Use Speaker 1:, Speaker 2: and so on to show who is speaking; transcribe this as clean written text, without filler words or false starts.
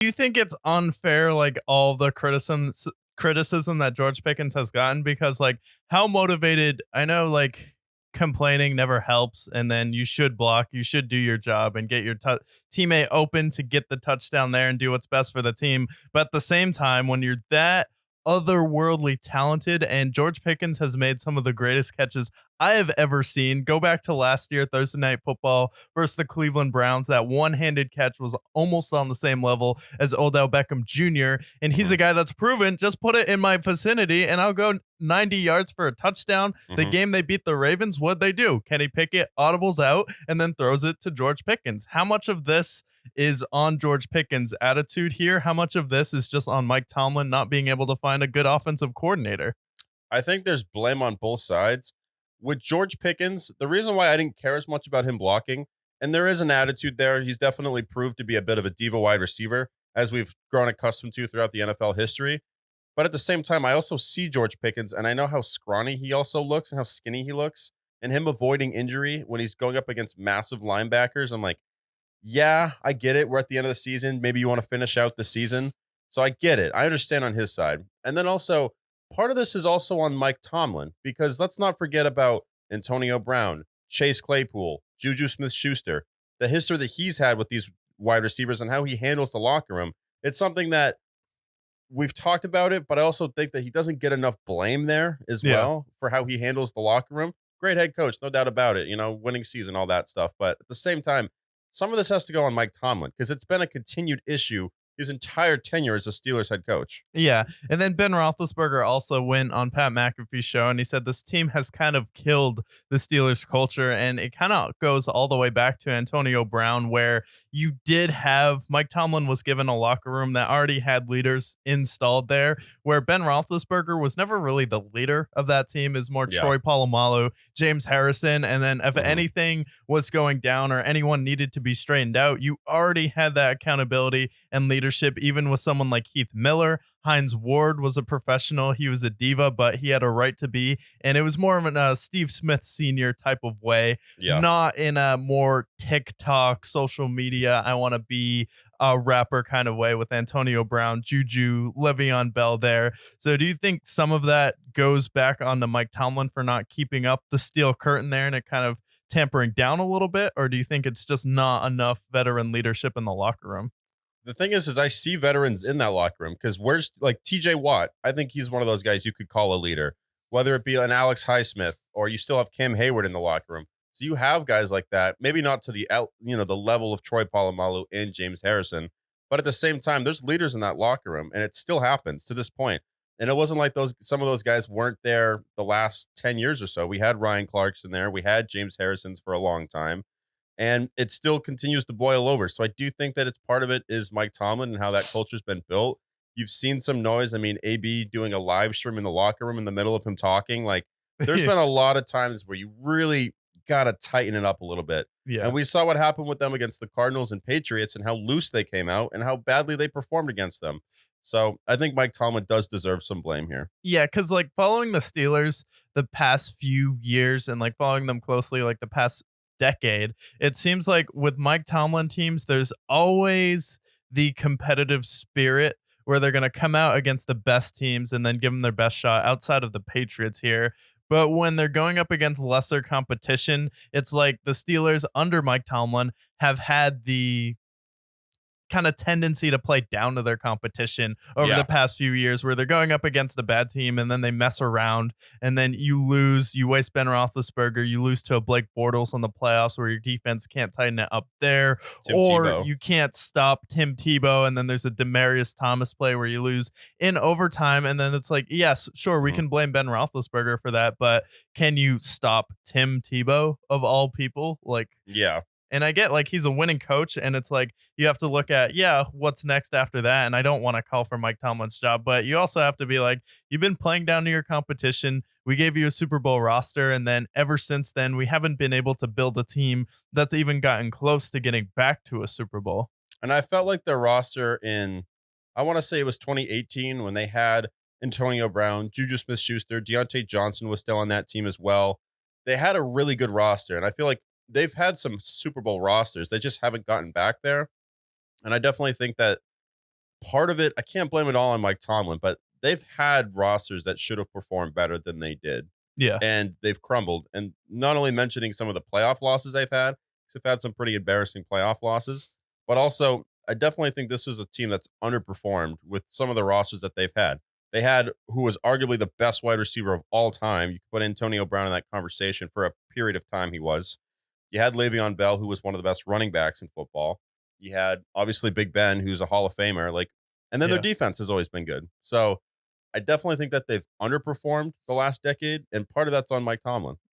Speaker 1: Do you think it's unfair, like all the criticism that George Pickens has gotten? Because like how motivated, I know like complaining never helps, and then you should block, you should do your job and get your teammate open to get the touchdown there and do what's best for the team. But at the same time, when you're that otherworldly talented, and George Pickens has made some of the greatest catches I have ever seen. Go back to last year, Thursday Night Football versus the Cleveland Browns. That one-handed catch was almost on the same level as Odell Beckham Jr. And he's
Speaker 2: Mhm.
Speaker 1: a guy that's proven, just put it in my vicinity and I'll go 90 yards for a touchdown. The
Speaker 2: Mhm.
Speaker 1: game they beat the Ravens, what'd they do? Kenny Pickett audibles out and then throws it to George Pickens. How much of this is on George Pickens' attitude here? How much of this is just on Mike Tomlin not being able to find a good offensive coordinator?
Speaker 2: I think there's blame on both sides. With George Pickens, the reason why I didn't care as much about him blocking, and there is an attitude there, he's definitely proved to be a bit of a diva wide receiver, as we've grown accustomed to throughout the NFL history. But at the same time, I also see George Pickens, and I know how scrawny he also looks and how skinny he looks, and him avoiding injury when he's going up against massive linebackers. I'm like, yeah, I get it. We're at the end of the season. Maybe you want to finish out the season. So I get it. I understand on his side. And then also, part of this is also on Mike Tomlin, because let's not forget about Antonio Brown, Chase Claypool, Juju Smith Schuster, the history that he's had with these wide receivers and how he handles the locker room. It's something that we've talked about it, but I also think that he doesn't get enough blame there as
Speaker 1: Yeah.
Speaker 2: well for how he handles the locker room. Great head coach, no doubt about it. Winning season, all that stuff. But at the same time, some of this has to go on Mike Tomlin because it's been a continued issue his entire tenure as a Steelers head coach.
Speaker 1: Yeah. And then Ben Roethlisberger also went on Pat McAfee's show and he said this team has kind of killed the Steelers culture. And it kind of goes all the way back to Antonio Brown, where you did have Mike Tomlin was given a locker room that already had leaders installed there, where Ben Roethlisberger was never really the leader of that team, is more
Speaker 2: Yeah.
Speaker 1: Troy Polamalu, James Harrison. And then if
Speaker 2: Mhm.
Speaker 1: anything was going down or anyone needed to be straightened out, you already had that accountability and leadership, even with someone like Keith Miller. Hines Ward was a professional. He was a diva, but he had a right to be. And it was more of a Steve Smith senior type of way,
Speaker 2: Yeah.
Speaker 1: not in a more TikTok, social media, I want to be a rapper kind of way with Antonio Brown, Juju, Le'Veon Bell there. So do you think some of that goes back onto Mike Tomlin for not keeping up the steel curtain there and it kind of tampering down a little bit? Or do you think it's just not enough veteran leadership in the locker room?
Speaker 2: The thing is I see veterans in that locker room because where's like TJ Watt? I think he's one of those guys you could call a leader, whether it be an Alex Highsmith or you still have Cam Hayward in the locker room. So you have guys like that, maybe not to the level of Troy Polamalu and James Harrison, but at the same time, there's leaders in that locker room, and it still happens to this point. And it wasn't like some of those guys weren't there the last 10 years or so. We had Ryan Clarkson there, we had James Harrison's for a long time and it still continues to boil over. So I do think that it's part of it is Mike Tomlin and how that culture's been built. You've seen some noise. I mean, AB doing a live stream in the locker room in the middle of him talking. Like, there's been a lot of times where you really got to tighten it up a little bit.
Speaker 1: Yeah.
Speaker 2: And we saw what happened with them against the Cardinals and Patriots and how loose they came out and how badly they performed against them. So I think Mike Tomlin does deserve some blame here.
Speaker 1: Yeah, because like following the Steelers the past few years and like following them closely, like the past decade, it seems like with Mike Tomlin teams, there's always the competitive spirit where they're going to come out against the best teams and then give them their best shot outside of the Patriots here. But when they're going up against lesser competition, it's like the Steelers under Mike Tomlin have had the kind of tendency to play down to their competition over the
Speaker 2: Yeah.
Speaker 1: past few years, where they're going up against a bad team and then they mess around and then you lose. You waste Ben Roethlisberger. You lose to a Blake Bortles on the playoffs where your defense can't tighten it up there,
Speaker 2: Tim
Speaker 1: or
Speaker 2: Tebow.
Speaker 1: you can't stop Tim Tebow. And then there's a Demarius Thomas play where you lose in overtime. And then it's like, yes, sure, we
Speaker 2: Mhm.
Speaker 1: can blame Ben Roethlisberger for that, but can you stop Tim Tebow of all people? Like,
Speaker 2: Yeah.
Speaker 1: and I get like he's a winning coach, and it's like you have to look at, yeah, what's next after that. And I don't want to call for Mike Tomlin's job, but you also have to be like, you've been playing down to your competition. We gave you a Super Bowl roster, and then ever since then, we haven't been able to build a team that's even gotten close to getting back to a Super Bowl.
Speaker 2: And I felt like their roster I want to say it was 2018 when they had Antonio Brown, Juju Smith Schuster, Deontay Johnson was still on that team as well. They had a really good roster. And I feel like they've had some Super Bowl rosters. They just haven't gotten back there. And I definitely think that part of it, I can't blame it all on Mike Tomlin, but they've had rosters that should have performed better than they did,
Speaker 1: Yeah.
Speaker 2: and they've crumbled. And not only mentioning some of the playoff losses they've had, 'cause they've had some pretty embarrassing playoff losses, but also I definitely think this is a team that's underperformed with some of the rosters that they've had. They had who was arguably the best wide receiver of all time. You could put Antonio Brown in that conversation for a period of time. He was. You had Le'Veon Bell, who was one of the best running backs in football. You had obviously Big Ben, who's a Hall of Famer. Like, and then their
Speaker 1: Yeah.
Speaker 2: defense has always been good. So I definitely think that they've underperformed the last decade, and part of that's on Mike Tomlin.